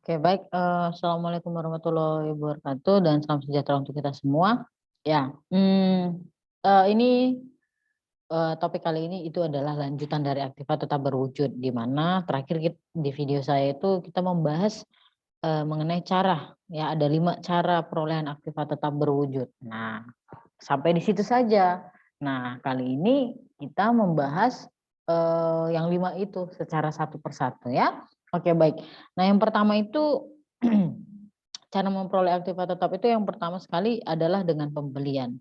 Oke, baik. Assalamualaikum warahmatullahi wabarakatuh dan salam sejahtera untuk kita semua. Ya, ini topik kali ini itu adalah lanjutan dari Aktiva Tetap Berwujud, di mana terakhir di video saya itu kita membahas mengenai cara, ya ada 5 cara perolehan Aktiva Tetap Berwujud. Nah, sampai di situ saja. Nah, kali ini kita membahas yang 5 itu secara satu persatu ya. Oke, baik. Nah, yang pertama itu cara memperoleh Aktiva Tetap itu yang pertama sekali adalah dengan pembelian.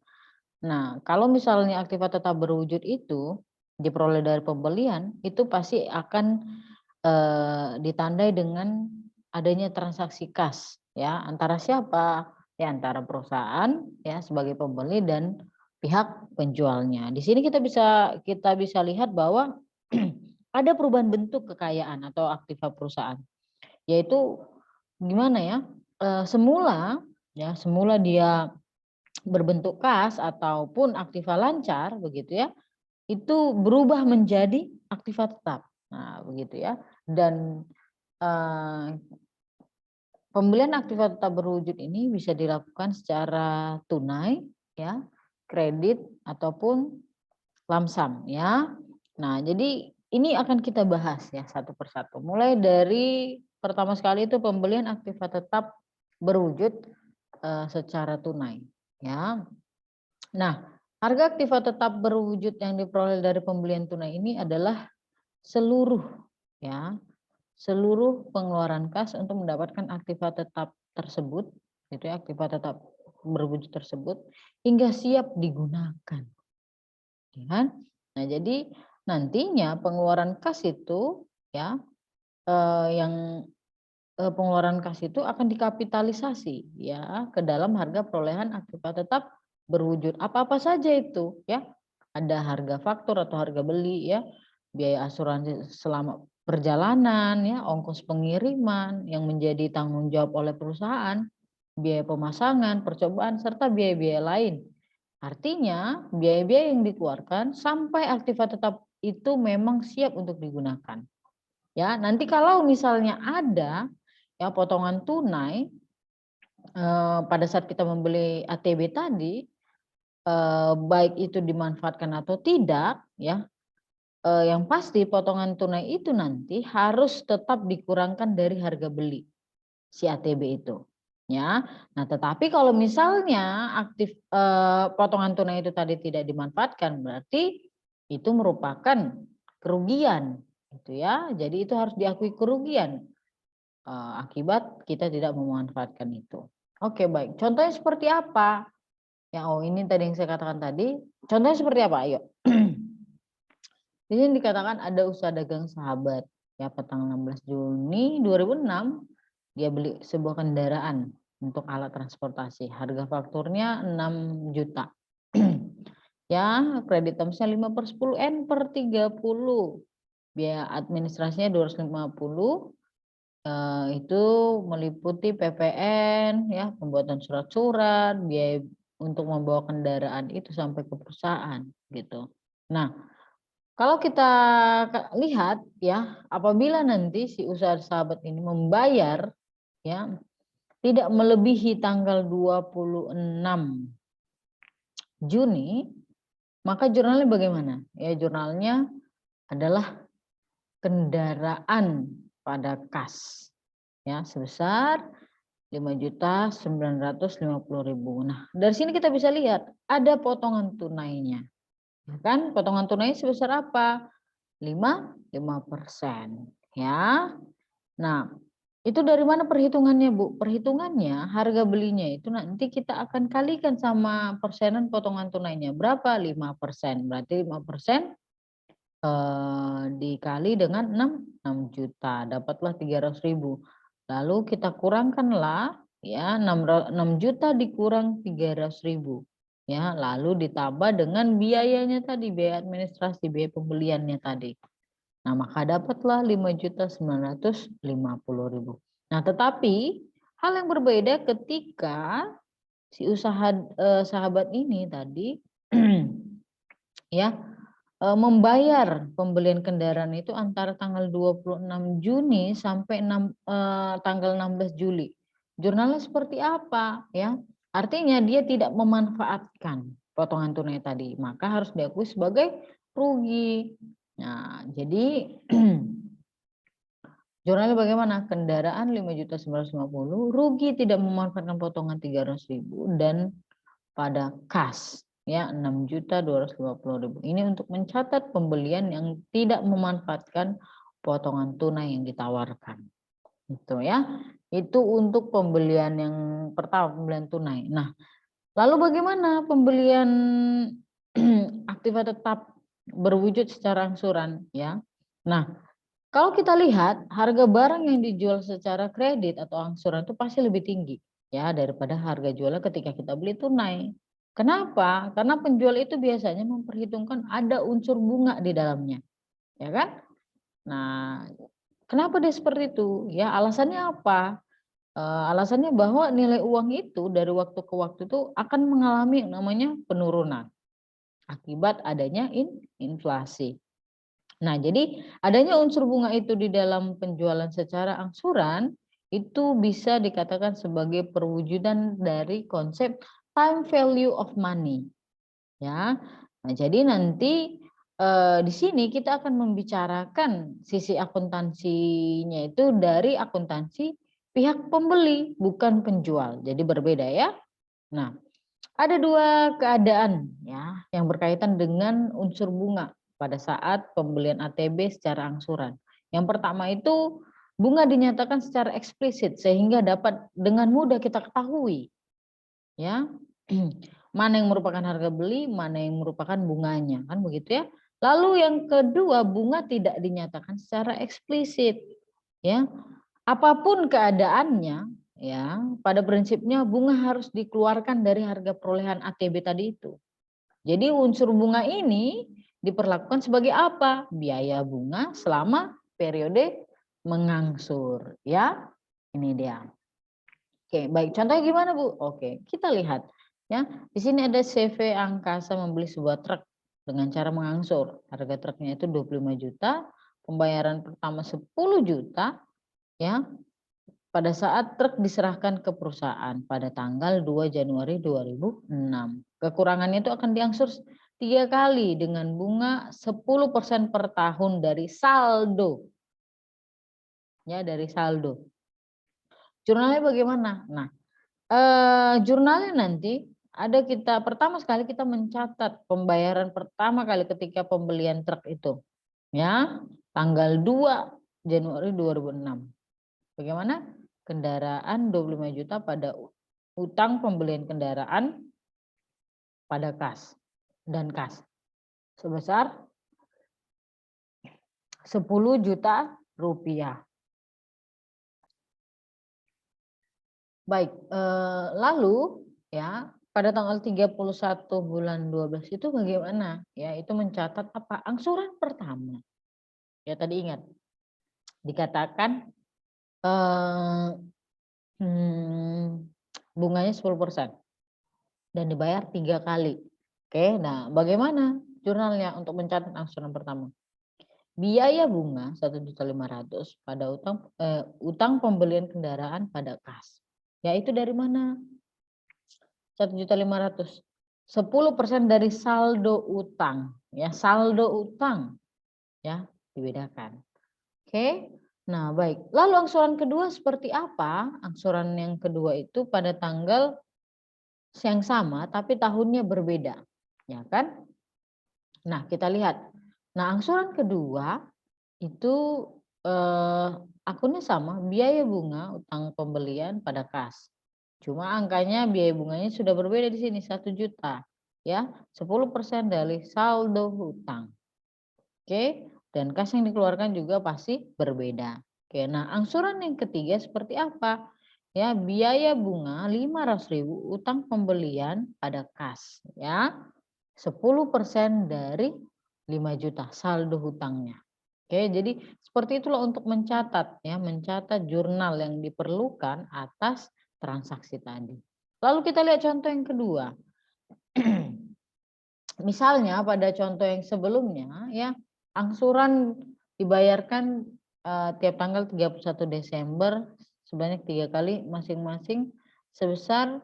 Nah, kalau misalnya Aktiva Tetap Berwujud itu diperoleh dari pembelian, itu pasti akan ditandai dengan adanya transaksi kas ya, antara siapa? Ya antara perusahaan ya sebagai pembeli dan pihak penjualnya. Di sini kita bisa lihat bahwa ada perubahan bentuk kekayaan atau aktiva perusahaan. Yaitu gimana ya? Semula dia berbentuk kas ataupun aktiva lancar begitu ya, itu berubah menjadi aktiva tetap. Nah, begitu ya. Dan pembelian aktiva tetap berwujud ini bisa dilakukan secara tunai ya, kredit ataupun lamsam ya. Nah, jadi ini akan kita bahas ya satu persatu. Mulai dari pertama sekali itu pembelian aktiva tetap berwujud secara tunai ya. Nah, harga aktiva tetap berwujud yang diperoleh dari pembelian tunai ini adalah seluruh ya, seluruh pengeluaran kas untuk mendapatkan aktiva tetap tersebut, itu ya, aktiva tetap berwujud tersebut hingga siap digunakan. Ya kan? Nah, jadi nantinya pengeluaran kas itu ya pengeluaran kas itu akan dikapitalisasi ya ke dalam harga perolehan aktiva tetap berwujud. Apa-apa saja itu ya. Ada harga faktur atau harga beli ya, biaya asuransi selama perjalanan ya, ongkos pengiriman yang menjadi tanggung jawab oleh perusahaan, biaya pemasangan, percobaan serta biaya-biaya lain. Artinya biaya-biaya yang dikeluarkan sampai aktiva tetap itu memang siap untuk digunakan. Ya, nanti kalau misalnya ada ya potongan tunai pada saat kita membeli ATB tadi, baik itu dimanfaatkan atau tidak ya, yang pasti potongan tunai itu nanti harus tetap dikurangkan dari harga beli si ATB itu ya. Nah, tetapi kalau misalnya potongan tunai itu tadi tidak dimanfaatkan, berarti itu merupakan kerugian gitu ya. Jadi itu harus diakui kerugian akibat kita tidak memanfaatkan itu. Oke, baik. Contohnya seperti apa? Ya, ini tadi yang saya katakan tadi. Contohnya seperti apa? Ayo. Di sini dikatakan ada usaha dagang sahabat. Ya, petang 16 Juni 2006 dia beli sebuah kendaraan untuk alat transportasi. Harga fakturnya 6 juta. Ya, kredit termsnya 5/10 N/30. Biaya administrasinya 250. Itu meliputi PPN ya, pembuatan surat-surat, biaya untuk membawa kendaraan itu sampai ke perusahaan gitu. Nah, kalau kita lihat ya, apabila nanti si usaha sahabat ini membayar ya tidak melebihi tanggal 26 Juni, maka jurnalnya bagaimana? Ya, jurnalnya adalah kendaraan pada kas ya sebesar 5.950.000. Nah, dari sini kita bisa lihat ada potongan tunainya. Ya kan? Potongan tunai sebesar apa? 5% ya. Nah, itu dari mana perhitungannya, Bu? Perhitungannya harga belinya itu nanti kita akan kalikan sama persenan potongan tunainya. Berapa? 5%. Berarti 5% dikali dengan 6 juta, dapatlah 300.000. Lalu kita kurangkanlah ya 6 juta dikurang 300.000 ya, lalu ditambah dengan biayanya tadi, biaya administrasi, biaya pembeliannya tadi. Nah, maka dapatlah 5.950.000. Nah, tetapi hal yang berbeda ketika si usaha sahabat ini tadi ya membayar pembelian kendaraan itu antara tanggal 26 Juni sampai tanggal 16 Juli. Jurnalnya seperti apa ya? Artinya dia tidak memanfaatkan potongan tunai tadi, maka harus diakui sebagai rugi. Nah, jadi jurnalnya bagaimana? Kendaraan 5.950.000, rugi tidak memanfaatkan potongan 300.000, dan pada kas ya 6.250.000. Ini untuk mencatat pembelian yang tidak memanfaatkan potongan tunai yang ditawarkan. Itu ya. Itu untuk pembelian yang pertama, pembelian tunai. Nah, lalu bagaimana pembelian aktiva tetap berwujud secara angsuran ya? Nah, kalau kita lihat harga barang yang dijual secara kredit atau angsuran itu pasti lebih tinggi ya daripada harga jualnya ketika kita beli tunai. Kenapa? Karena penjual itu biasanya memperhitungkan ada unsur bunga di dalamnya, ya kan? Nah, kenapa dia seperti itu? Ya, alasannya apa? Alasannya bahwa nilai uang itu dari waktu ke waktu itu akan mengalami yang namanya penurunan akibat adanya inflasi. Nah, jadi adanya unsur bunga itu di dalam penjualan secara angsuran itu bisa dikatakan sebagai perwujudan dari konsep time value of money. Ya. Nah, jadi nanti di sini kita akan membicarakan sisi akuntansinya itu dari akuntansi pihak pembeli, bukan penjual. Jadi berbeda ya. Nah, ada dua keadaan ya yang berkaitan dengan unsur bunga pada saat pembelian ATB secara angsuran. Yang pertama itu bunga dinyatakan secara eksplisit sehingga dapat dengan mudah kita ketahui ya mana yang merupakan harga beli, mana yang merupakan bunganya, kan begitu ya. Lalu yang kedua, bunga tidak dinyatakan secara eksplisit ya. Apapun keadaannya ya, pada prinsipnya bunga harus dikeluarkan dari harga perolehan ATB tadi itu. Jadi unsur bunga ini diperlakukan sebagai apa? Biaya bunga selama periode mengangsur ya. Ini dia. Oke, baik. Contohnya gimana, Bu? Oke, kita lihat ya. Di sini ada CV Angkasa membeli sebuah truk dengan cara mengangsur. Harga truknya itu 25 juta, pembayaran pertama 10 juta ya. Pada saat truk diserahkan ke perusahaan pada tanggal 2 Januari 2006. Kekurangannya itu akan diangsur 3 kali dengan bunga 10% per tahun dari saldo. Ya, dari saldo. Jurnalnya bagaimana? Nah, jurnalnya nanti ada kita pertama sekali kita mencatat pembayaran pertama kali ketika pembelian truk itu. Ya, tanggal 2 Januari 2006. Bagaimana? Kendaraan 25 juta pada utang pembelian kendaraan pada kas dan kas sebesar 10 juta rupiah. Baik, lalu ya pada tanggal 31 bulan 12 itu bagaimana? Ya, itu mencatat apa? Angsuran pertama. Ya, tadi ingat dikatakan bunganya 10% dan dibayar 3 kali. Oke, nah bagaimana jurnalnya untuk mencatat angsuran pertama? Biaya bunga 1.500.000 pada utang pembelian kendaraan pada kas. Yaitu dari mana? 1.500.000. 10% dari saldo utang, ya, saldo utang. Ya, dibedakan. Oke. Nah, baik. Lalu angsuran kedua seperti apa? Angsuran yang kedua itu pada tanggal yang sama tapi tahunnya berbeda, ya kan? Nah, kita lihat. Nah, angsuran kedua itu akunnya sama, biaya bunga utang pembelian pada kas. Cuma angkanya biaya bunganya sudah berbeda di sini 1 juta ya, 10% dari saldo hutang. Oke, dan kas yang dikeluarkan juga pasti berbeda. Oke, nah angsuran yang ketiga seperti apa? Ya, biaya bunga 500.000 utang pembelian pada kas ya. 10% dari 5 juta saldo hutangnya. Oke, jadi seperti itulah untuk mencatat ya, mencatat jurnal yang diperlukan atas transaksi tadi. Lalu kita lihat contoh yang kedua. Misalnya pada contoh yang sebelumnya ya, angsuran dibayarkan tiap tanggal 31 Desember sebanyak 3 kali masing-masing sebesar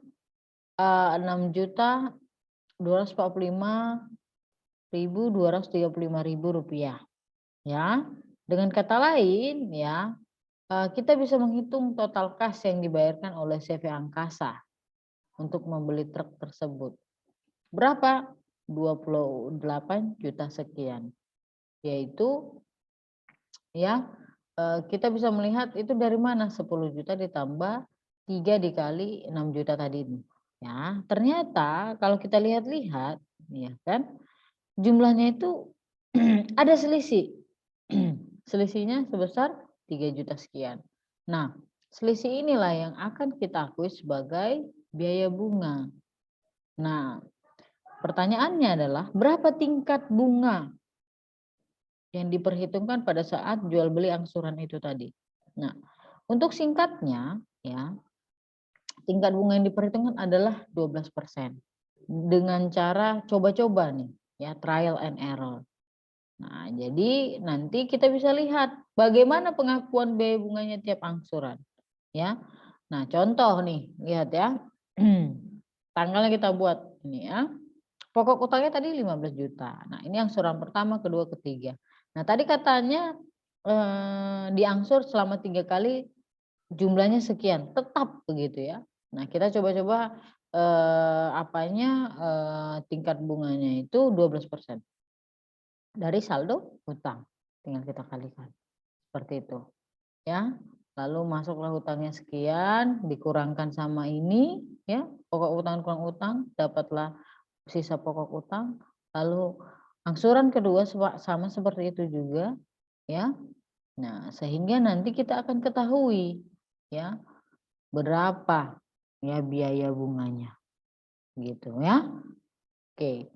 6.245.235 rupiah ya. Dengan kata lain ya, kita bisa menghitung total kas yang dibayarkan oleh CV Angkasa untuk membeli truk tersebut. Berapa? 28 juta sekian. Yaitu ya, kita bisa melihat itu dari mana 10 juta ditambah 3 dikali 6 juta tadi ini. Ya, ternyata kalau kita lihat-lihat, ya kan, jumlahnya itu ada selisih. Selisihnya sebesar 3 juta sekian. Nah, selisih inilah yang akan kita akui sebagai biaya bunga. Nah, pertanyaannya adalah berapa tingkat bunga yang diperhitungkan pada saat jual beli angsuran itu tadi. Nah, untuk singkatnya ya, tingkat bunga yang diperhitungkan adalah 12% dengan cara coba-coba nih ya, trial and error. Nah, jadi nanti kita bisa lihat bagaimana pengakuan biaya bunganya tiap angsuran ya. Nah, contoh nih, lihat ya. Tanggalnya kita buat ini ya. Pokok utangnya tadi 15 juta. Nah, ini angsuran pertama, kedua, ketiga. Nah, tadi katanya diangsur selama 3 kali jumlahnya sekian, tetap begitu ya. Nah, kita coba-coba tingkat bunganya itu 12% dari saldo utang. Tinggal kita kalikan. Seperti itu. Ya. Lalu masuklah hutangnya sekian, dikurangkan sama ini ya, pokok utang kurang utang, dapatlah sisa pokok utang. Lalu angsuran kedua sama seperti itu juga ya. Nah, sehingga nanti kita akan ketahui ya berapa ya biaya bunganya gitu ya. Oke,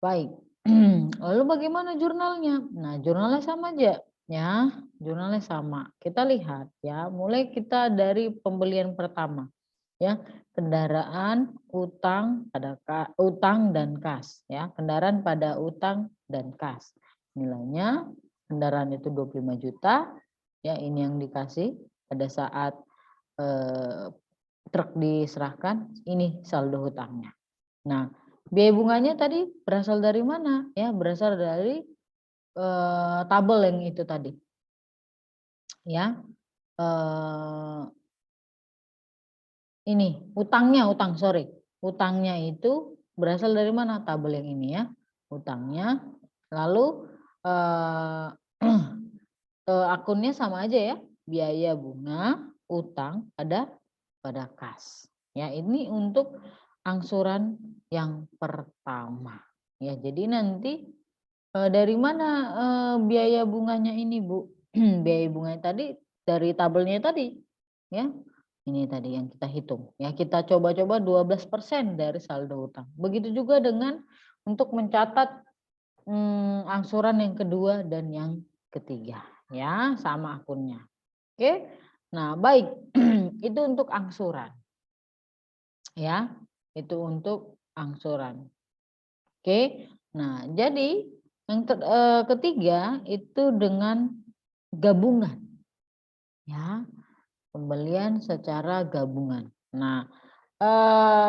baik. Lalu bagaimana jurnalnya? Nah, jurnalnya sama aja ya, jurnalnya sama. Kita lihat ya, mulai kita dari pembelian pertama ya, kendaraan, utang pada utang dan kas ya, kendaraan pada utang dan kas. Nilainya kendaraan itu 25 juta ya, ini yang dikasih pada saat truk diserahkan, ini saldo hutangnya. Nah, biaya bunganya tadi berasal dari mana? Ya, berasal dari tabel yang itu tadi. Ya. Ini utangnya, utangnya itu berasal dari mana? Tabel yang ini ya, utangnya. Lalu akunnya sama aja ya, biaya bunga, utang pada kas. Ya, ini untuk angsuran yang pertama. Ya, jadi nanti dari mana biaya bunganya ini, Bu? Biaya bunganya tadi dari tabelnya tadi, ya. Ini tadi yang kita hitung. Ya, kita coba-coba 12% dari saldo utang. Begitu juga dengan untuk mencatat angsuran yang kedua dan yang ketiga, ya, sama akunnya. Oke. Nah, baik. Itu untuk angsuran. Ya, itu untuk angsuran. Oke. Nah, jadi yang ketiga itu dengan gabungan. Ya, pembelian secara gabungan. Nah,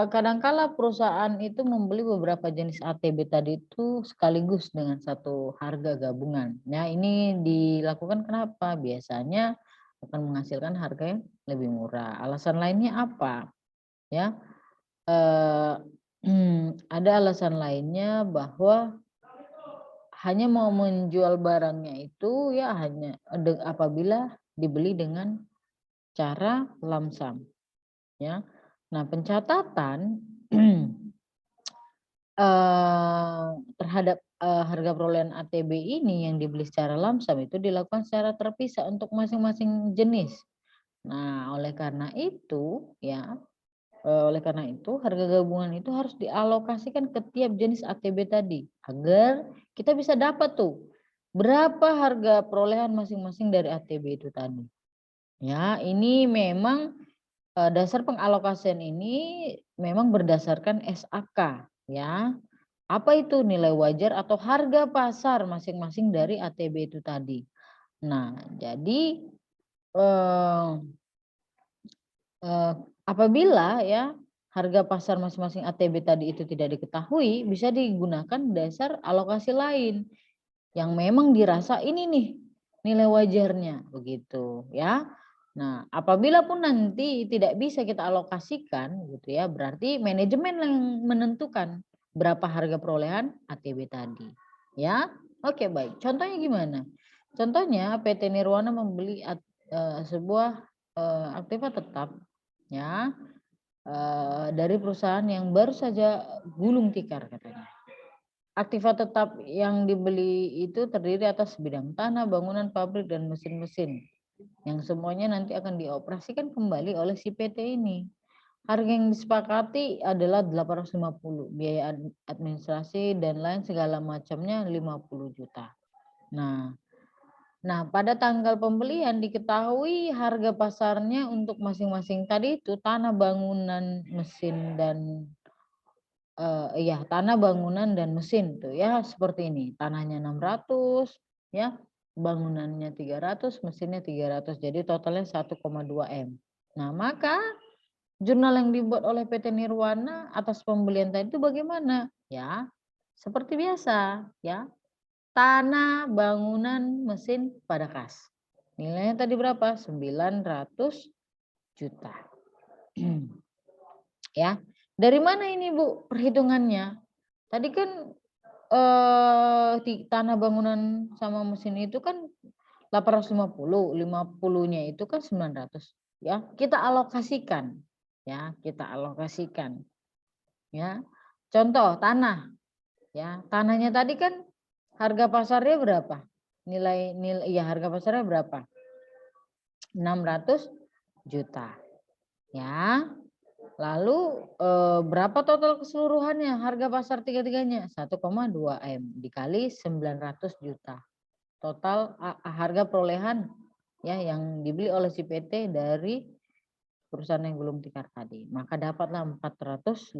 kadangkala perusahaan itu membeli beberapa jenis ATB tadi itu sekaligus dengan satu harga gabungan. Nah, ini dilakukan kenapa? Biasanya akan menghasilkan harga yang lebih murah. Alasan lainnya apa? Ya, ada alasan lainnya bahwa hanya mau menjual barangnya itu ya hanya apabila dibeli dengan cara lamsam. Ya. Nah, pencatatan terhadap harga perolehan ATB ini yang dibeli secara lamsam itu dilakukan secara terpisah untuk masing-masing jenis. Nah, oleh karena itu ya, harga gabungan itu harus dialokasikan ke tiap jenis ATB tadi agar kita bisa dapat tuh berapa harga perolehan masing-masing dari ATB itu tadi. Ya, ini memang dasar pengalokasian ini memang berdasarkan SAK ya. Apa itu nilai wajar atau harga pasar masing-masing dari ATB itu tadi. Nah, jadi apabila ya harga pasar masing-masing ATB tadi itu tidak diketahui, bisa digunakan dasar alokasi lain yang memang dirasa ini nih nilai wajarnya begitu ya. Nah, apabila pun nanti tidak bisa kita alokasikan gitu ya, berarti manajemen yang menentukan berapa harga perolehan ATB tadi. Ya. Oke, baik. Contohnya gimana? Contohnya PT Nirwana membeli sebuah aktiva tetap ya dari perusahaan yang baru saja gulung tikar katanya. Aktiva tetap yang dibeli itu terdiri atas bidang tanah, bangunan, pabrik, dan mesin-mesin yang semuanya nanti akan dioperasikan kembali oleh si PT ini. Harga yang disepakati adalah 850, biaya administrasi dan lain segala macamnya 50 juta. Nah, pada tanggal pembelian diketahui harga pasarnya untuk masing-masing tadi itu tanah, bangunan, mesin, dan iya, tanah, bangunan, dan mesin tuh ya seperti ini. Tanahnya 600 ya, bangunannya 300, mesinnya 300. Jadi totalnya 1,2 M. Nah, maka jurnal yang dibuat oleh PT Nirwana atas pembelian tadi itu bagaimana? Ya, seperti biasa ya. Tanah, bangunan, mesin pada kas. Nilainya tadi berapa? 900 juta. Ya. Dari mana ini Bu perhitungannya? Tadi kan tanah, bangunan sama mesin itu kan 850, 50-nya itu kan 900 ya. Kita alokasikan ya, kita alokasikan ya. Contoh tanah ya. Tanahnya tadi kan harga pasarnya berapa? Nilai ya harga pasarnya berapa? 600 juta. Ya. Lalu berapa total keseluruhannya harga pasar tiga-tiganya? 1,2 M dikali 900 juta. Total harga perolehan ya yang dibeli oleh si PT dari perusahaan yang belum tikar tadi. Maka dapatlah 450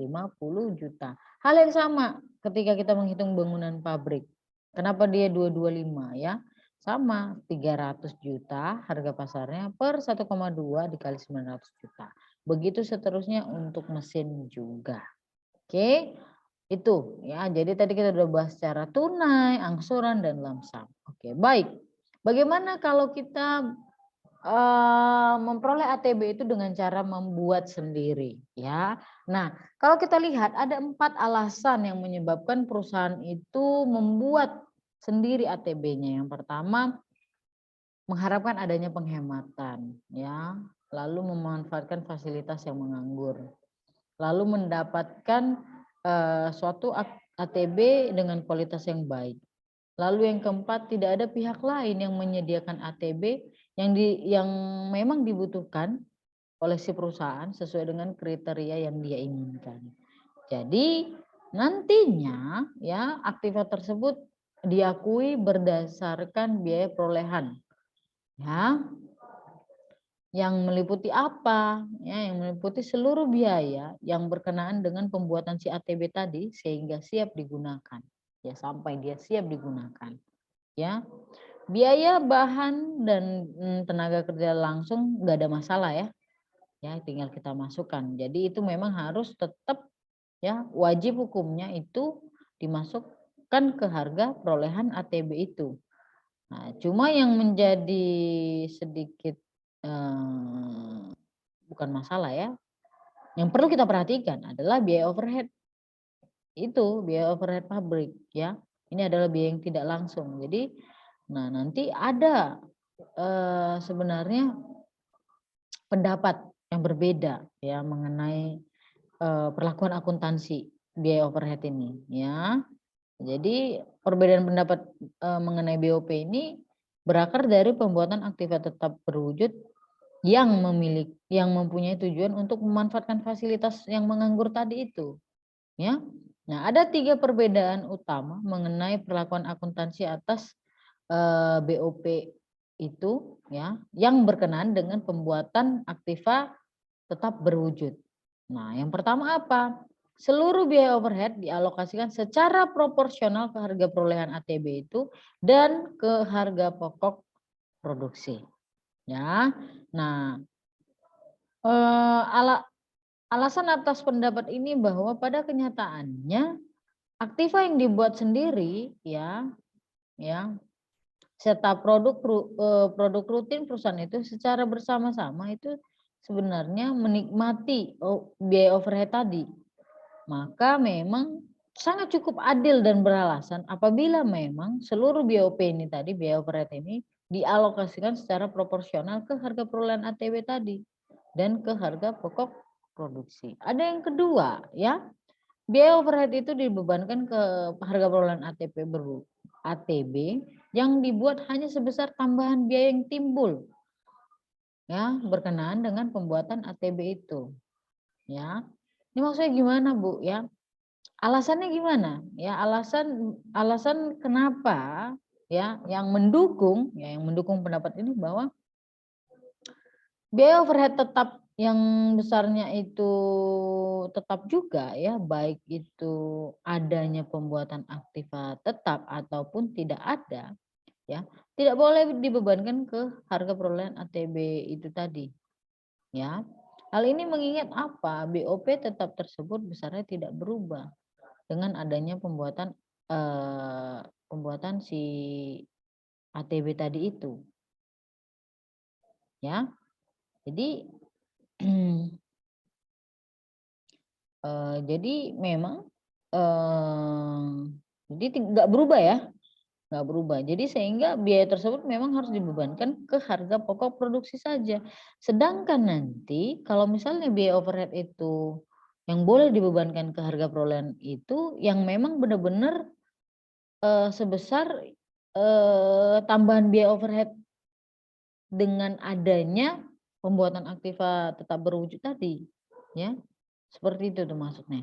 juta. Hal yang sama ketika kita menghitung bangunan pabrik. Kenapa dia 225 ya? Sama 300 juta harga pasarnya per 1,2 dikali 900 juta. Begitu seterusnya untuk mesin juga. Oke, itu ya. Jadi tadi kita udah bahas secara tunai, angsuran, dan lamsam. Oke, baik. Bagaimana kalau kita memperoleh ATB itu dengan cara membuat sendiri ya. Nah, kalau kita lihat ada 4 alasan yang menyebabkan perusahaan itu membuat sendiri ATB-nya. Yang pertama, mengharapkan adanya penghematan ya, lalu memanfaatkan fasilitas yang menganggur, lalu mendapatkan suatu ATB dengan kualitas yang baik. Lalu yang keempat, tidak ada pihak lain yang menyediakan ATB yang memang dibutuhkan oleh si perusahaan sesuai dengan kriteria yang dia inginkan. Jadi nantinya ya aktiva tersebut diakui berdasarkan biaya perolehan ya, yang meliputi apa ya, yang meliputi seluruh biaya yang berkenaan dengan pembuatan si ATB tadi sehingga siap digunakan ya, sampai dia siap digunakan ya. Biaya bahan dan tenaga kerja langsung nggak ada masalah ya, tinggal kita masukkan. Jadi itu memang harus tetap ya, wajib hukumnya itu dimasukkan ke harga perolehan ATB itu. Nah, cuma yang menjadi sedikit bukan masalah ya, yang perlu kita perhatikan adalah biaya overhead. Itu biaya overhead pabrik ya. Ini adalah biaya yang tidak langsung. Jadi nah nanti ada sebenarnya pendapat yang berbeda ya mengenai perlakuan akuntansi biaya overhead ini ya. Jadi perbedaan pendapat mengenai BOP ini berakar dari pembuatan aktiva tetap berwujud yang mempunyai tujuan untuk memanfaatkan fasilitas yang menganggur tadi itu ya. Nah, ada 3 perbedaan utama mengenai perlakuan akuntansi atas BOP itu ya, yang berkenaan dengan pembuatan aktiva tetap berwujud. Nah, yang pertama apa? seluruh biaya overhead dialokasikan secara proporsional ke harga perolehan ATB itu dan ke harga pokok produksi. Ya, nah alasan atas pendapat ini bahwa pada kenyataannya aktiva yang dibuat sendiri ya serta produk rutin perusahaan itu secara bersama-sama itu sebenarnya menikmati biaya overhead tadi. Maka memang sangat cukup adil dan beralasan apabila memang seluruh BOP ini tadi, biaya overhead ini dialokasikan secara proporsional ke harga perolehan ATB tadi dan ke harga pokok produksi. Ada yang kedua ya, biaya overhead itu dibebankan ke harga perolehan ATB yang dibuat hanya sebesar tambahan biaya yang timbul ya berkenaan dengan pembuatan ATB itu. Ya. Ini maksudnya gimana, Bu ya? Alasannya gimana? Ya, alasan kenapa ya yang mendukung pendapat ini bahwa biaya overhead tetap yang besarnya itu tetap juga ya, baik itu adanya pembuatan aktiva tetap ataupun tidak ada ya, tidak boleh dibebankan ke harga perolehan ATB itu tadi ya. Hal ini mengingat apa? BOP tetap tersebut besarnya tidak berubah dengan adanya pembuatan si ATB tadi itu ya. Jadi jadi memang jadi nggak berubah ya, nggak berubah. Jadi sehingga biaya tersebut memang harus dibebankan ke harga pokok produksi saja. Sedangkan nanti kalau misalnya biaya overhead itu yang boleh dibebankan ke harga perolehan itu yang memang benar-benar sebesar tambahan biaya overhead dengan adanya pembuatan aktiva tetap berwujud tadi, ya seperti itu tuh maksudnya.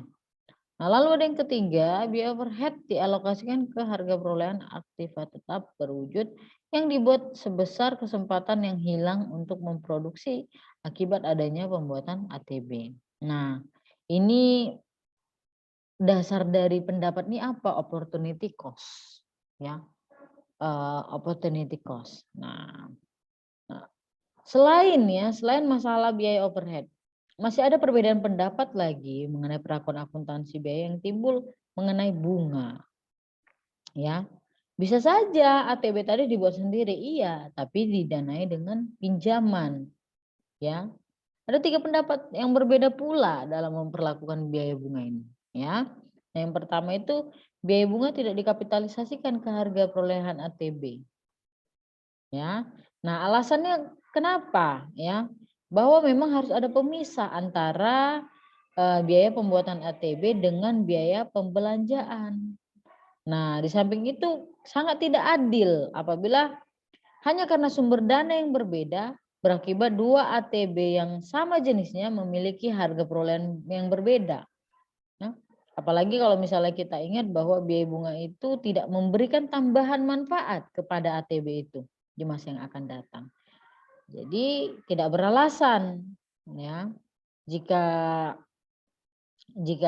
Nah lalu ada yang ketiga, biaya overhead dialokasikan ke harga perolehan aktiva tetap berwujud yang dibuat sebesar kesempatan yang hilang untuk memproduksi akibat adanya pembuatan ATB. Nah ini dasar dari pendapat ini apa? Opportunity cost, ya. Opportunity cost. Nah, selain masalah biaya overhead, masih ada perbedaan pendapat lagi mengenai perakuan akuntansi biaya yang timbul mengenai bunga. Ya, bisa saja ATB tadi dibuat sendiri, iya, tapi didanai dengan pinjaman. Ya, ada 3 pendapat yang berbeda pula dalam memperlakukan biaya bunga ini. Ya, nah, yang pertama itu biaya bunga tidak dikapitalisasikan ke harga perolehan ATB. Ya, nah alasannya kenapa ya? Bahwa memang harus ada pemisah antara biaya pembuatan ATB dengan biaya pembelanjaan. Nah, di samping itu sangat tidak adil apabila hanya karena sumber dana yang berbeda berakibat dua ATB yang sama jenisnya memiliki harga perolehan yang berbeda. Ya. Apalagi kalau misalnya kita ingat bahwa biaya bunga itu tidak memberikan tambahan manfaat kepada ATB itu di masa yang akan datang. Jadi tidak beralasan ya jika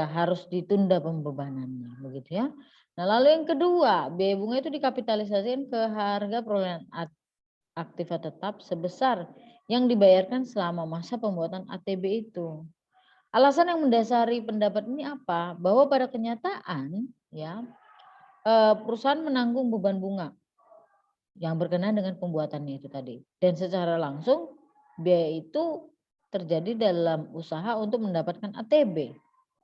harus ditunda pembebanannya begitu ya. Nah, lalu yang kedua, biaya bunga itu dikapitalisasikan ke harga perolehan aktiva tetap sebesar yang dibayarkan selama masa pembuatan ATB itu. Alasan yang mendasari pendapat ini apa? Bahwa pada kenyataan ya perusahaan menanggung beban bunga yang berkenaan dengan pembuatannya itu tadi. Dan secara langsung biaya itu terjadi dalam usaha untuk mendapatkan ATB.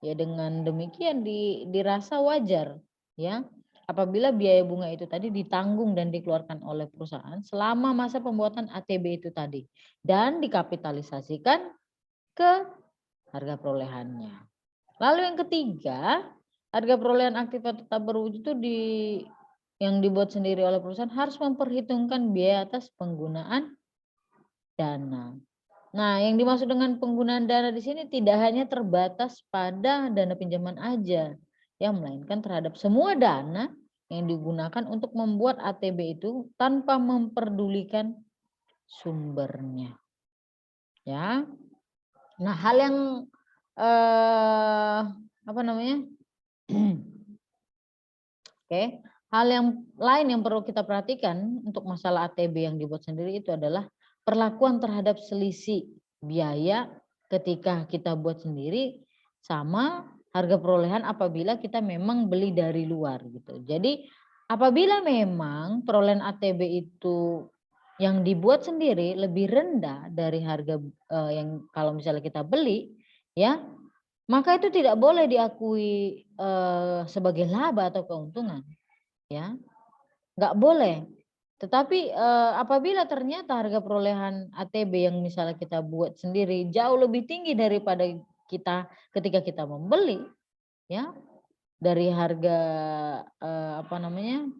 Ya dengan demikian dirasa wajar ya apabila biaya bunga itu tadi ditanggung dan dikeluarkan oleh perusahaan selama masa pembuatan ATB itu tadi dan dikapitalisasikan ke harga perolehannya. Lalu yang ketiga, harga perolehan aktiva tetap berwujud itu yang dibuat sendiri oleh perusahaan harus memperhitungkan biaya atas penggunaan dana. Nah, yang dimaksud dengan penggunaan dana di sini tidak hanya terbatas pada dana pinjaman aja, ya melainkan terhadap semua dana yang digunakan untuk membuat ATB itu tanpa memperdulikan sumbernya. Ya. Nah, hal yang apa namanya? Oke, hal yang lain yang perlu kita perhatikan untuk masalah ATB yang dibuat sendiri itu adalah perlakuan terhadap selisih biaya ketika kita buat sendiri sama harga perolehan apabila kita memang beli dari luar gitu. Jadi apabila memang perolehan ATB itu yang dibuat sendiri lebih rendah dari harga yang kalau misalnya kita beli, ya, maka itu tidak boleh diakui sebagai laba atau keuntungan, ya, nggak boleh. Tetapi apabila ternyata harga perolehan ATB yang misalnya kita buat sendiri jauh lebih tinggi daripada kita ketika kita membeli, ya, dari harga apa namanya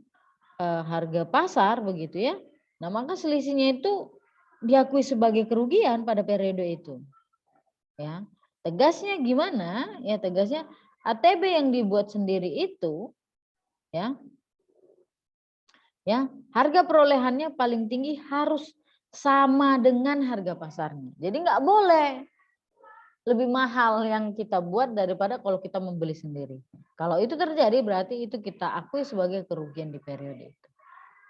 harga pasar begitu ya. Nah maka selisihnya itu diakui sebagai kerugian pada periode itu. Ya, tegasnya gimana? Ya tegasnya ATB yang dibuat sendiri itu, ya, harga perolehannya paling tinggi harus sama dengan harga pasarnya. Jadi nggak boleh lebih mahal yang kita buat daripada kalau kita membeli sendiri. Kalau itu terjadi berarti itu kita akui sebagai kerugian di periode itu.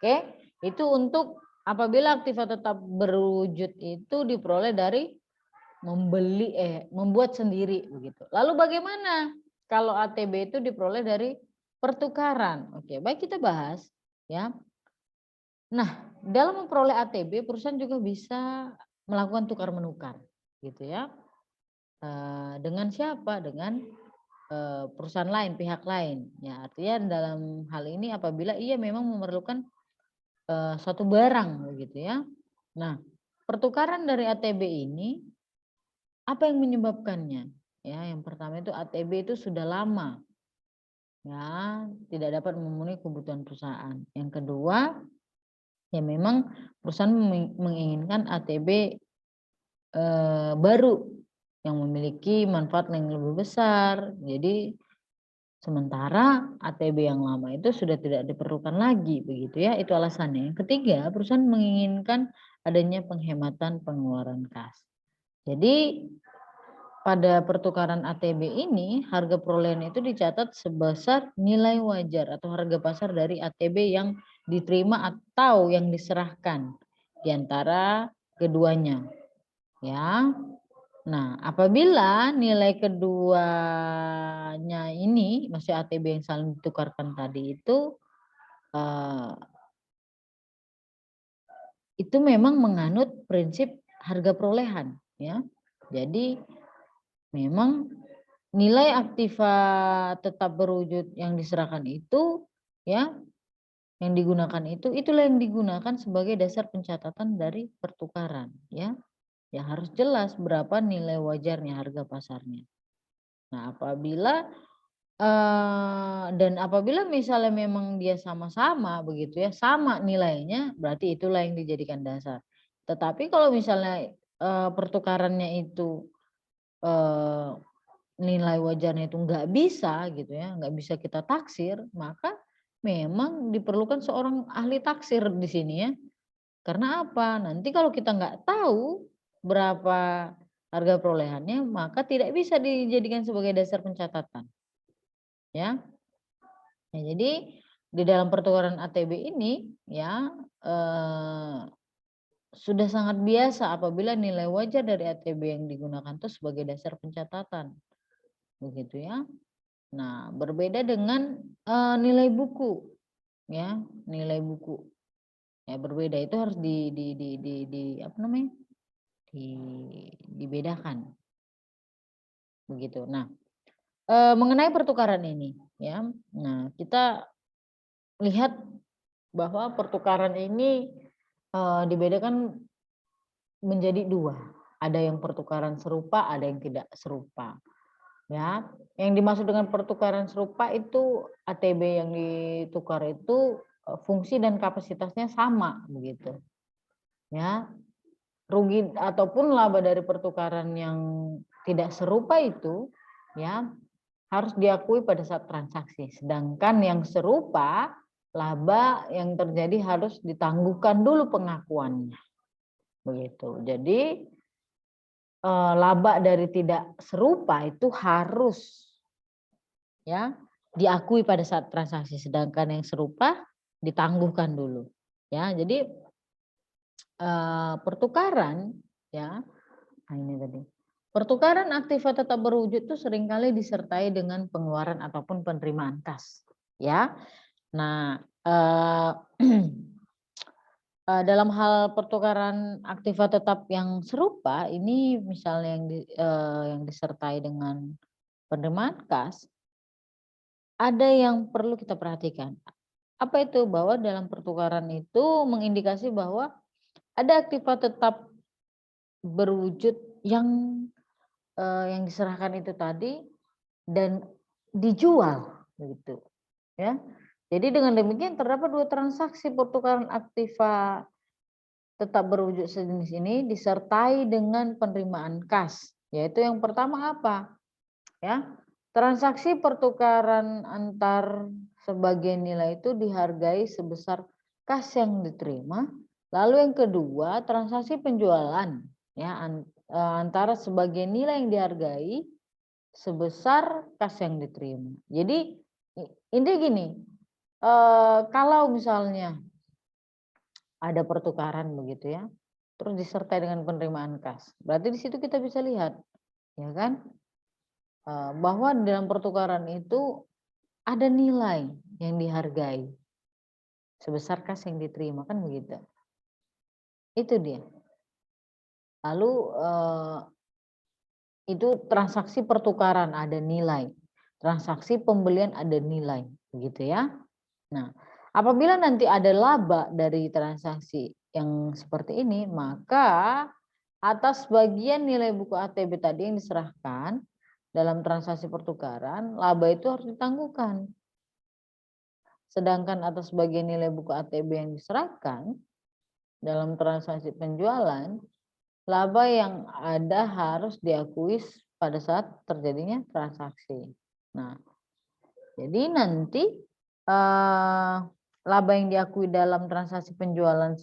Oke, itu untuk apabila aktiva tetap berwujud itu diperoleh dari membuat sendiri begitu. Lalu bagaimana kalau ATB itu diperoleh dari pertukaran? Oke, baik kita bahas ya. Nah, dalam memperoleh ATB perusahaan juga bisa melakukan tukar menukar gitu ya. Dengan siapa? Dengan perusahaan lain, pihak lain. Ya, artinya dalam hal ini apabila ia memang memerlukan suatu barang begitu ya. Nah, pertukaran dari ATB ini apa yang menyebabkannya? Ya, yang pertama itu ATB itu sudah lama ya tidak dapat memenuhi kebutuhan perusahaan. Yang kedua, ya memang perusahaan menginginkan ATB baru yang memiliki manfaat yang lebih besar. Jadi sementara ATB yang lama itu sudah tidak diperlukan lagi begitu ya. Itu alasannya. Yang ketiga, perusahaan menginginkan adanya penghematan pengeluaran kas. Jadi pada pertukaran ATB ini harga perolehan itu dicatat sebesar nilai wajar atau harga pasar dari ATB yang diterima atau yang diserahkan di antara keduanya. Ya. Nah, apabila nilai keduanya ini, maksudnya ATB yang saling ditukarkan tadi itu memang menganut prinsip harga perolehan, ya. Jadi memang nilai aktiva tetap berwujud yang diserahkan itu, ya, yang digunakan itulah yang digunakan sebagai dasar pencatatan dari pertukaran, ya. Ya harus jelas berapa nilai wajarnya harga pasarnya. Nah, apabila misalnya memang dia sama-sama begitu ya, sama nilainya, berarti itulah yang dijadikan dasar. Tetapi kalau misalnya pertukarannya itu nilai wajarnya itu nggak bisa gitu ya, nggak bisa kita taksir, maka memang diperlukan seorang ahli taksir di sini ya. Karena apa? Nanti kalau kita nggak tahu berapa harga perolehannya, maka tidak bisa dijadikan sebagai dasar pencatatan. Ya. Ya, jadi di dalam pertukaran ATB ini ya sudah sangat biasa apabila nilai wajar dari ATB yang digunakan itu sebagai dasar pencatatan. Begitu ya. Nah, berbeda dengan nilai buku ya, nilai buku. Ya berbeda itu harus di apa namanya? Dibedakan. Begitu. Nah, mengenai pertukaran ini ya. Nah, kita lihat bahwa pertukaran ini dibedakan menjadi dua. Ada yang pertukaran serupa, ada yang tidak serupa. Ya, yang dimaksud dengan pertukaran serupa itu ATB yang ditukar itu fungsi dan kapasitasnya sama begitu. Ya, rugi ataupun laba dari pertukaran yang tidak serupa itu ya harus diakui pada saat transaksi. Sedangkan yang serupa laba yang terjadi harus ditangguhkan dulu pengakuannya. Begitu. Jadi laba dari tidak serupa itu harus ya, diakui pada saat transaksi, sedangkan yang serupa ditangguhkan dulu. Ya, jadi pertukaran ya, ini tadi. Pertukaran aktiva tetap berwujud itu seringkali disertai dengan pengeluaran ataupun penerimaan kas, ya. Nah, dalam hal pertukaran aktiva tetap yang serupa ini misalnya yang disertai dengan penerimaan kas, ada yang perlu kita perhatikan. Apa itu? Bahwa dalam pertukaran itu mengindikasi bahwa ada aktiva tetap berwujud yang diserahkan itu tadi dan dijual begitu ya. Jadi dengan demikian terdapat dua transaksi pertukaran aktiva tetap berwujud sejenis ini disertai dengan penerimaan kas, yaitu yang pertama apa? Ya, transaksi pertukaran antar sebagian nilai itu dihargai sebesar kas yang diterima. Lalu yang kedua, transaksi penjualan ya antara sebagian nilai yang dihargai sebesar kas yang diterima. Jadi intinya gini, kalau misalnya ada pertukaran begitu ya, terus disertai dengan penerimaan kas, berarti di situ kita bisa lihat, ya kan, bahwa dalam pertukaran itu ada nilai yang dihargai sebesar kas yang diterima, kan begitu. Itu dia. Lalu itu transaksi pertukaran ada nilai, transaksi pembelian ada nilai, begitu ya. Nah, apabila nanti ada laba dari transaksi yang seperti ini, maka atas bagian nilai buku ATB tadi yang diserahkan dalam transaksi pertukaran, laba itu harus ditangguhkan. Sedangkan atas bagian nilai buku ATB yang diserahkan dalam transaksi penjualan, laba yang ada harus diakui pada saat terjadinya transaksi. Nah, jadi nanti laba yang diakui dalam transaksi penjualan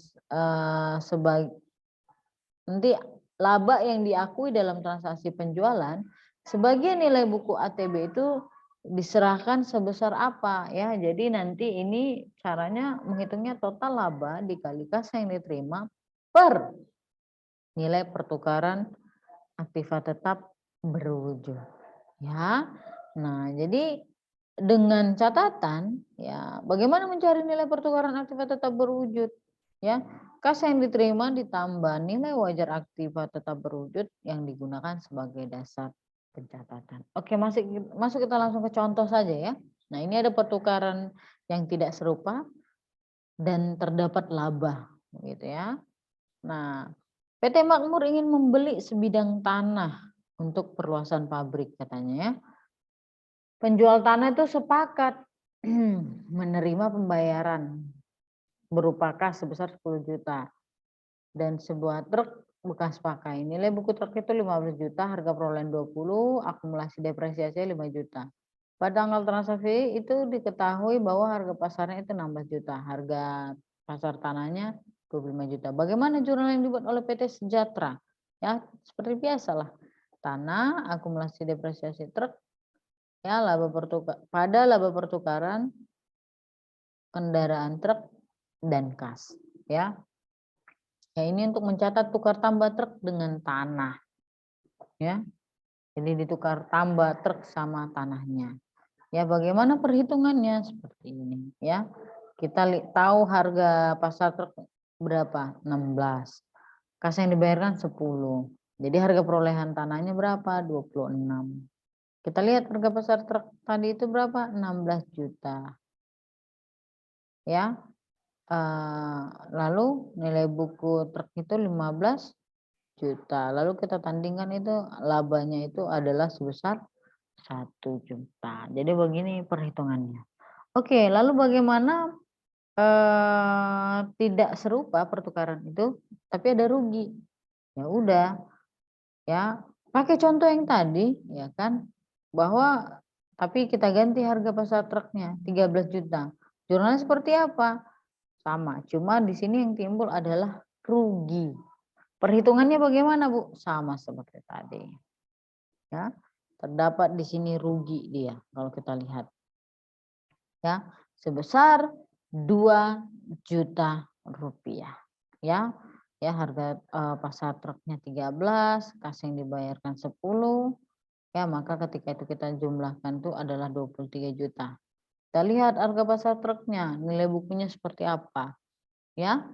nanti laba yang diakui dalam transaksi penjualan sebagian nilai buku ATB itu diserahkan sebesar apa ya. Jadi nanti ini caranya menghitungnya total laba dikali kas yang diterima per nilai pertukaran aktiva tetap berwujud ya. Nah, jadi dengan catatan ya bagaimana mencari nilai pertukaran aktiva tetap berwujud ya. Kas yang diterima ditambah nilai wajar aktiva tetap berwujud yang digunakan sebagai dasar pencatatan. Oke, masuk kita langsung ke contoh saja ya. Nah, ini ada pertukaran yang tidak serupa dan terdapat laba gitu ya. Nah, PT Makmur ingin membeli sebidang tanah untuk perluasan pabrik katanya ya. Penjual tanah itu sepakat menerima pembayaran berupa kas sebesar 10 juta dan sebuah truk bekas pakai. Nilai buku truk itu 15 juta, harga perolehan 20, akumulasi depresiasi 5 juta. Pada tanggal transaksi itu diketahui bahwa harga pasarnya itu 16 juta, harga pasar tanahnya 25 juta. Bagaimana jurnal yang dibuat oleh PT Sejahtera? Ya, seperti biasalah. Tanah, akumulasi depresiasi truk, ya pada laba pertukaran kendaraan truk dan kas, ya. Ya, ini untuk mencatat tukar tambah truk dengan tanah, ya. Jadi ditukar tambah truk sama tanahnya. Ya, bagaimana perhitungannya seperti ini, ya. Kita tahu harga pasar truk berapa? 16. Kas yang dibayarkan 10. Jadi harga perolehan tanahnya berapa? 26. Kita lihat harga pasar truk tadi itu berapa? 16 juta. Ya. Lalu nilai buku truk itu 15 juta. Lalu kita tandingkan itu labanya itu adalah sebesar 1 juta. Jadi begini perhitungannya. Oke, lalu bagaimana tidak serupa pertukaran itu tapi ada rugi? Ya udah, ya pakai contoh yang tadi ya kan, bahwa tapi kita ganti harga pasar truknya 13 juta. Jurnalnya seperti apa? Sama, cuma di sini yang timbul adalah rugi. Perhitungannya bagaimana, Bu? Sama seperti tadi. Ya. terdapat di sini rugi dia kalau kita lihat. Ya, sebesar 2 juta rupiah. Ya. Ya, harga pasar truknya 13, kas yang dibayarkan 10. Ya, maka ketika itu kita jumlahkan itu adalah 23 juta. Kita lihat harga pasar truknya, nilai bukunya seperti apa. Ya.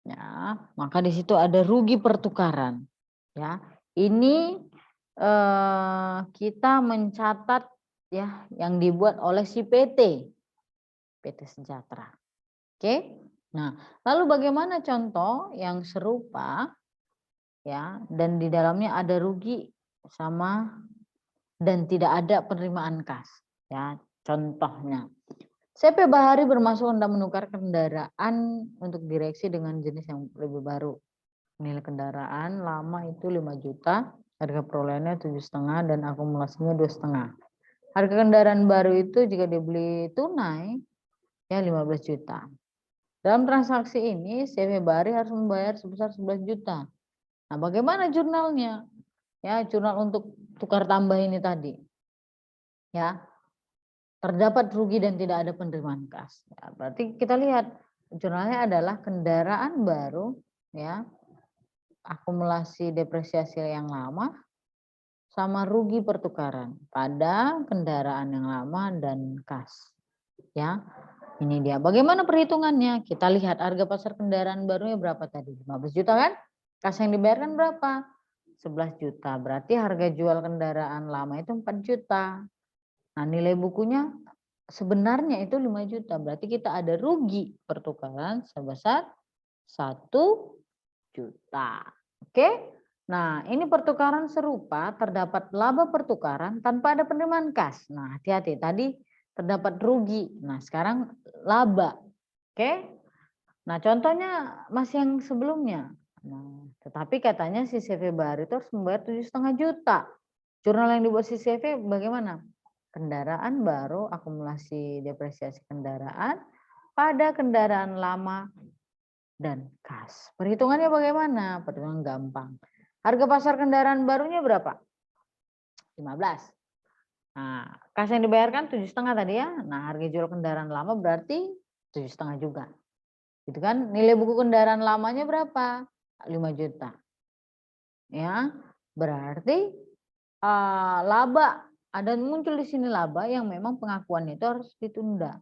Ya, maka di situ ada rugi pertukaran. Ya. Ini kita mencatat ya yang dibuat oleh si PT Sejahtera. Oke. Nah, lalu bagaimana contoh yang serupa ya dan di dalamnya ada rugi sama dan tidak ada penerimaan kas ya. Contohnya CP Bahari bermasuk hendak menukar kendaraan untuk direksi dengan jenis yang lebih baru. Nilai kendaraan lama itu 5 juta, harga perolehannya 7,5 dan akumulasinya 2,5. Harga kendaraan baru itu jika dibeli tunai ya 15 juta. Dalam transaksi ini CV Bahari harus membayar sebesar 11 juta. Nah, bagaimana jurnalnya? Ya, jurnal untuk tukar tambah ini tadi. Ya. Terdapat rugi dan tidak ada penerimaan kas. Ya, berarti kita lihat jurnalnya adalah kendaraan baru ya. Akumulasi depresiasi yang lama sama rugi pertukaran pada kendaraan yang lama dan kas. Ya. Ini dia. Bagaimana perhitungannya? Kita lihat harga pasar kendaraan barunya berapa tadi? 15 juta kan? Kas yang dibayarkan berapa? 11 juta. Berarti harga jual kendaraan lama itu 4 juta. Nah, nilai bukunya sebenarnya itu 5 juta. Berarti kita ada rugi pertukaran sebesar 1 juta. Oke? Nah, ini pertukaran serupa terdapat laba pertukaran tanpa ada penerimaan kas. Nah, hati-hati tadi terdapat rugi. Nah, sekarang laba. Oke? Nah, contohnya masih yang sebelumnya. Nah, tetapi katanya si CV Bahari itu harus membayar 7,5 juta. Jurnal yang dibuat si CV bagaimana? Kendaraan baru, akumulasi depresiasi kendaraan pada kendaraan lama dan kas. Perhitungannya bagaimana? Perhitungan gampang. Harga pasar kendaraan barunya berapa? 15. Nah, kas yang dibayarkan 7,5 tadi ya. Nah, harga jual kendaraan lama berarti 7,5 juga. Gitu kan? Nilai buku kendaraan lamanya berapa? 5 juta. Ya, berarti laba ada muncul di sini laba yang memang pengakuan itu harus ditunda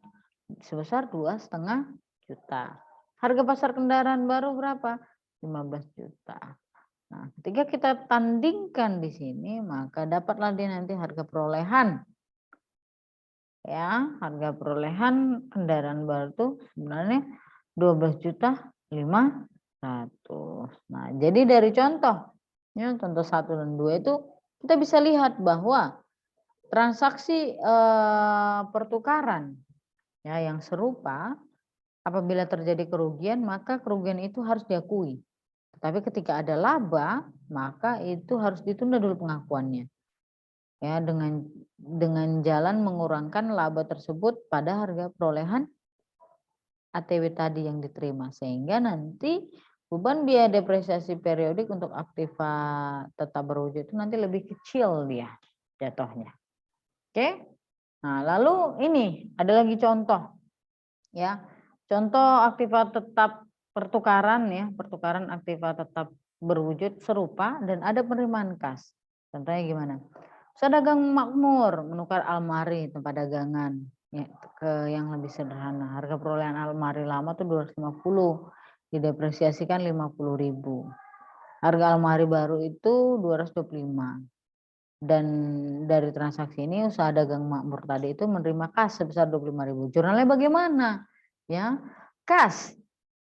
sebesar 2,5 juta. Harga pasar kendaraan baru berapa? 15 juta. Nah, ketika kita tandingkan di sini, maka dapatlah dia nanti harga perolehan. Ya, harga perolehan kendaraan baru itu sebenarnya 12.500.000. Nah, jadi dari contoh 1 dan 2 itu kita bisa lihat bahwa transaksi pertukaran ya yang serupa apabila terjadi kerugian maka kerugian itu harus diakui. Tapi ketika ada laba, maka itu harus ditunda dulu pengakuannya. Ya, dengan jalan mengurangkan laba tersebut pada harga perolehan ATW tadi yang diterima sehingga nanti beban biaya depresiasi periodik untuk aktiva tetap berwujud itu nanti lebih kecil dia jatuhnya. Oke? Nah, lalu ini ada lagi contoh ya. Contoh aktiva tetap pertukaran ya, pertukaran aktiva tetap berwujud serupa dan ada penerimaan kas. Contohnya gimana? Pedagang makmur menukar almari tempat dagangan ya, ke yang lebih sederhana. Harga perolehan almari lama tuh 250, didepresiasikan 50.000. Harga almari baru itu 225. Dan dari transaksi ini usaha dagang makmur tadi itu menerima kas sebesar 25.000. Jurnalnya bagaimana? Ya, kas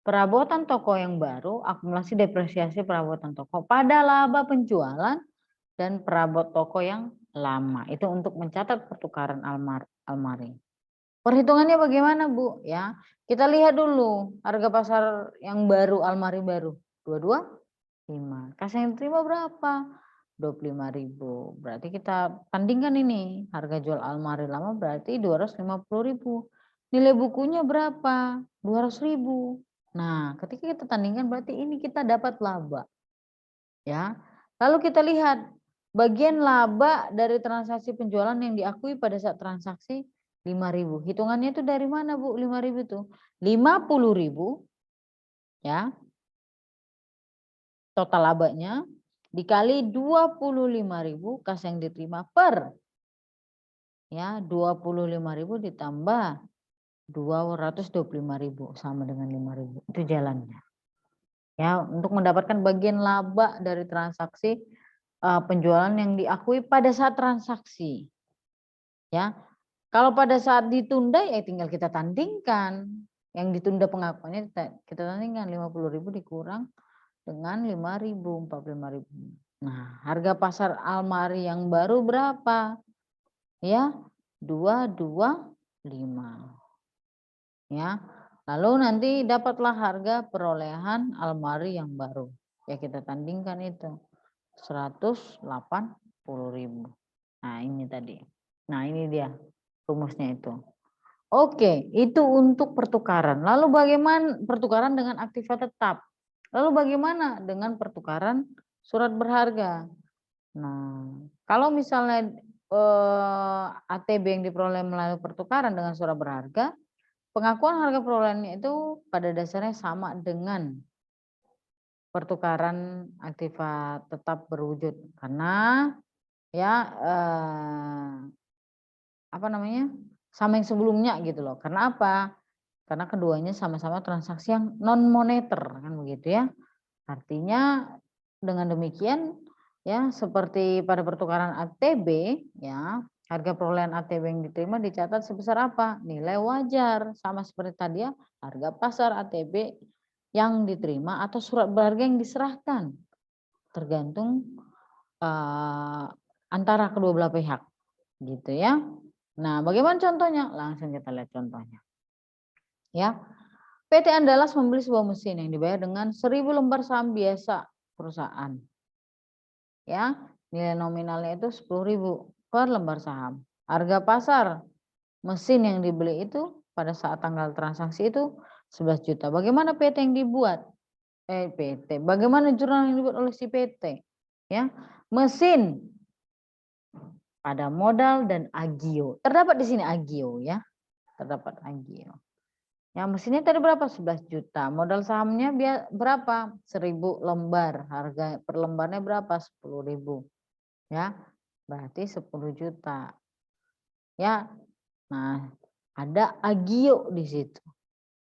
perabotan toko yang baru, akumulasi depresiasi perabotan toko pada laba penjualan dan perabot toko yang lama. Itu untuk mencatat pertukaran almari. Perhitungannya bagaimana, Bu? Ya, kita lihat dulu harga pasar yang baru, almari baru 225. Kas yang diterima berapa? 25.000. Berarti kita tandingkan ini, harga jual almari lama berarti 250.000. Nilai bukunya berapa? 200.000. Nah, ketika kita tandingkan berarti ini kita dapat laba. Ya. Lalu kita lihat Bagian laba dari transaksi penjualan yang diakui pada saat transaksi 5.000. Hitungannya itu dari mana, Bu? 5.000 itu 50.000 ya. Total labanya dikali 25.000 kas yang diterima per ya 25.000 ditambah 225.000 sama dengan 5.000. Itu jalannya. Ya, untuk mendapatkan bagian laba dari transaksi penjualan yang diakui pada saat transaksi. Ya. Kalau pada saat ditunda ya tinggal kita tandingkan. Yang ditunda pengakuannya kita tandingkan 50.000 dikurang dengan 5.000, 45.000. Nah, harga pasar almari yang baru berapa? Ya, 225. Ya. Lalu nanti dapatlah harga perolehan almari yang baru. Ya kita tandingkan itu 180.000. Nah, ini tadi. Nah, ini dia rumusnya itu. Oke, itu untuk pertukaran. Lalu bagaimana pertukaran dengan aktiva tetap? Lalu bagaimana dengan pertukaran surat berharga? Nah, kalau misalnya ATB yang diperoleh melalui pertukaran dengan surat berharga, pengakuan harga perolehannya itu pada dasarnya sama dengan pertukaran aktiva tetap berwujud karena ya apa namanya sama yang sebelumnya gitu loh. Karena apa? Karena keduanya sama-sama transaksi yang non moneter kan begitu ya. Artinya dengan demikian ya seperti pada pertukaran ATB ya, harga perolehan ATB yang diterima dicatat sebesar apa? Nilai wajar, sama seperti tadi ya, harga pasar ATB yang diterima atau surat berharga yang diserahkan. Tergantung antara kedua belah pihak gitu ya. Nah, bagaimana contohnya? Langsung kita lihat contohnya. Ya. PT Andalas membeli sebuah mesin yang dibayar dengan 1.000 lembar saham biasa perusahaan. Ya, nilai nominalnya itu 10.000 per lembar saham. Harga pasar mesin yang dibeli itu pada saat tanggal transaksi itu 11 juta. Bagaimana PT yang dibuat? PT. Bagaimana jurnal yang dibuat oleh si PT? Ya, mesin pada modal dan agio. Terdapat di sini agio ya. Terdapat agio. Ya, mesinnya tadi berapa? 11 juta. Modal sahamnya berapa? 1.000 lembar. Harga per lembarnya berapa? 10.000. Ya, berarti 10 juta. Ya. Nah, ada agio di situ.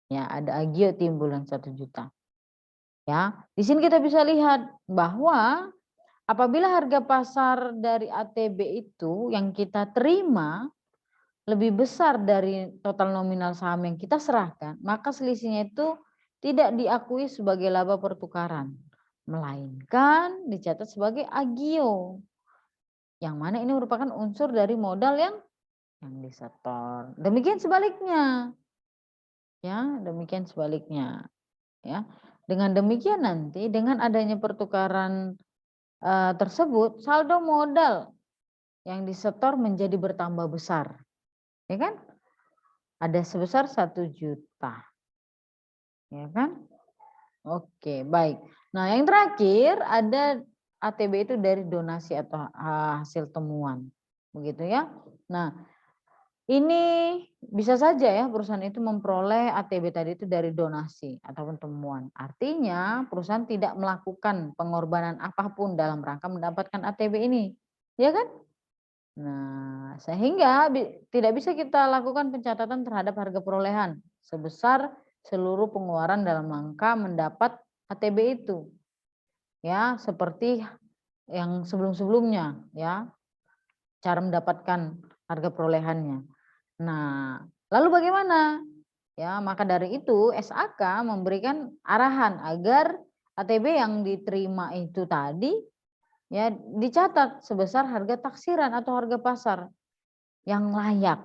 Ya, ada agio timbul yang 1 juta. Ya, di sini kita bisa lihat bahwa apabila harga pasar dari ATB itu yang kita terima lebih besar dari total nominal saham yang kita serahkan, maka selisihnya itu tidak diakui sebagai laba pertukaran, melainkan dicatat sebagai agio. Yang mana ini merupakan unsur dari modal yang disetor. Demikian sebaliknya. Ya, demikian sebaliknya. Ya. Dengan demikian nanti dengan adanya pertukaran tersebut, saldo modal yang disetor menjadi bertambah besar. Ya kan? Ada sebesar 1 juta. Ya kan? Oke, baik. Nah, yang terakhir ada ATB itu dari donasi atau hasil temuan. Begitu ya. Nah, ini bisa saja ya perusahaan itu memperoleh ATB tadi itu dari donasi ataupun temuan. Artinya perusahaan tidak melakukan pengorbanan apapun dalam rangka mendapatkan ATB ini. Ya kan? Nah, sehingga tidak bisa kita lakukan pencatatan terhadap harga perolehan sebesar seluruh pengeluaran dalam rangka mendapat ATB itu. Ya, seperti yang sebelum-sebelumnya ya, cara mendapatkan harga perolehannya. Nah, lalu bagaimana? Ya, maka dari itu SAK memberikan arahan agar ATB yang diterima itu tadi ya dicatat sebesar harga taksiran atau harga pasar yang layak.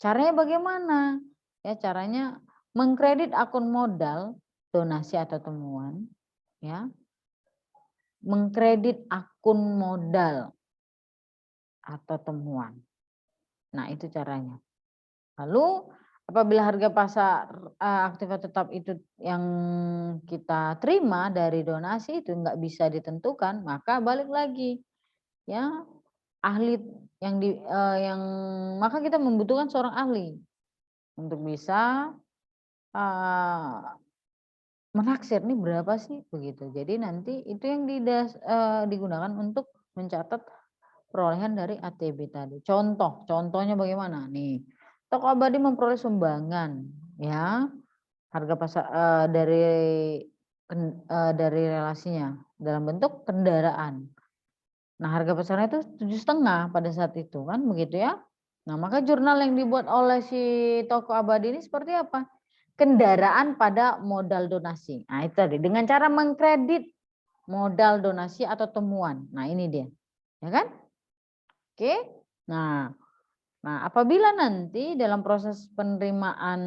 Caranya bagaimana? Ya, caranya mengkredit akun modal donasi atau temuan ya. Mengkredit akun modal atau temuan. Nah, itu caranya. Lalu apabila harga pasar aktiva tetap itu yang kita terima dari donasi itu nggak bisa ditentukan, maka balik lagi. ya ahli yang maka kita membutuhkan seorang ahli untuk bisa menaksir nih berapa sih begitu. Jadi nanti itu yang digunakan untuk mencatat perolehan dari ATB tadi. Contohnya bagaimana nih? Toko abadi memperoleh sumbangan, ya harga pasar dari relasinya dalam bentuk kendaraan. Nah, harga pasarnya itu 7,5 pada saat itu kan begitu ya. Nah, maka jurnal yang dibuat oleh si toko abadi ini seperti apa? Kendaraan pada modal donasi. Nah, itu tadi dengan cara mengkredit modal donasi atau temuan. Nah, ini dia. Ya kan? Oke. Nah, apabila nanti dalam proses penerimaan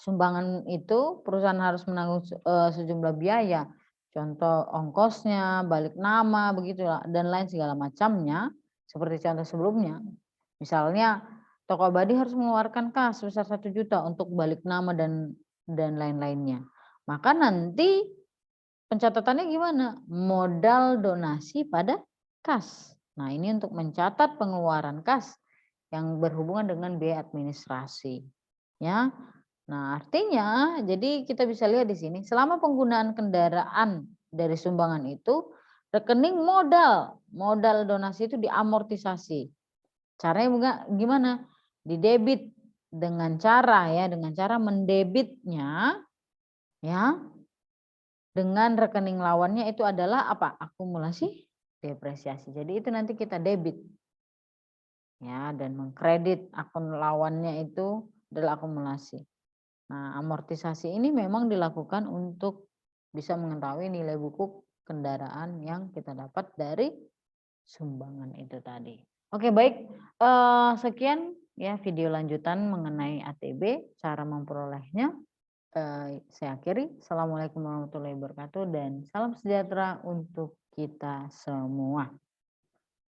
sumbangan itu perusahaan harus menanggung sejumlah biaya. Contoh ongkosnya, balik nama, begitulah dan lain segala macamnya seperti contoh sebelumnya. Misalnya toko abadi harus mengeluarkan kas sebesar 1 juta untuk balik nama dan lain-lainnya. Maka nanti pencatatannya gimana? Modal donasi pada kas. Nah, ini untuk mencatat pengeluaran kas yang berhubungan dengan biaya administrasi. Ya. Nah, artinya jadi kita bisa lihat di sini selama penggunaan kendaraan dari sumbangan itu rekening modal donasi itu diamortisasi. Caranya gimana? Didebit dengan cara mendebitnya ya dengan rekening lawannya itu adalah apa? Akumulasi depresiasi. Jadi itu nanti kita debit. Ya, dan mengkredit akun lawannya itu adalah akumulasi. Nah, amortisasi ini memang dilakukan untuk bisa mengetahui nilai buku kendaraan yang kita dapat dari sumbangan itu tadi. Oke, baik. Sekian ya video lanjutan mengenai ATB, cara memperolehnya. Saya akhiri. Assalamualaikum warahmatullahi wabarakatuh dan salam sejahtera untuk kita semua.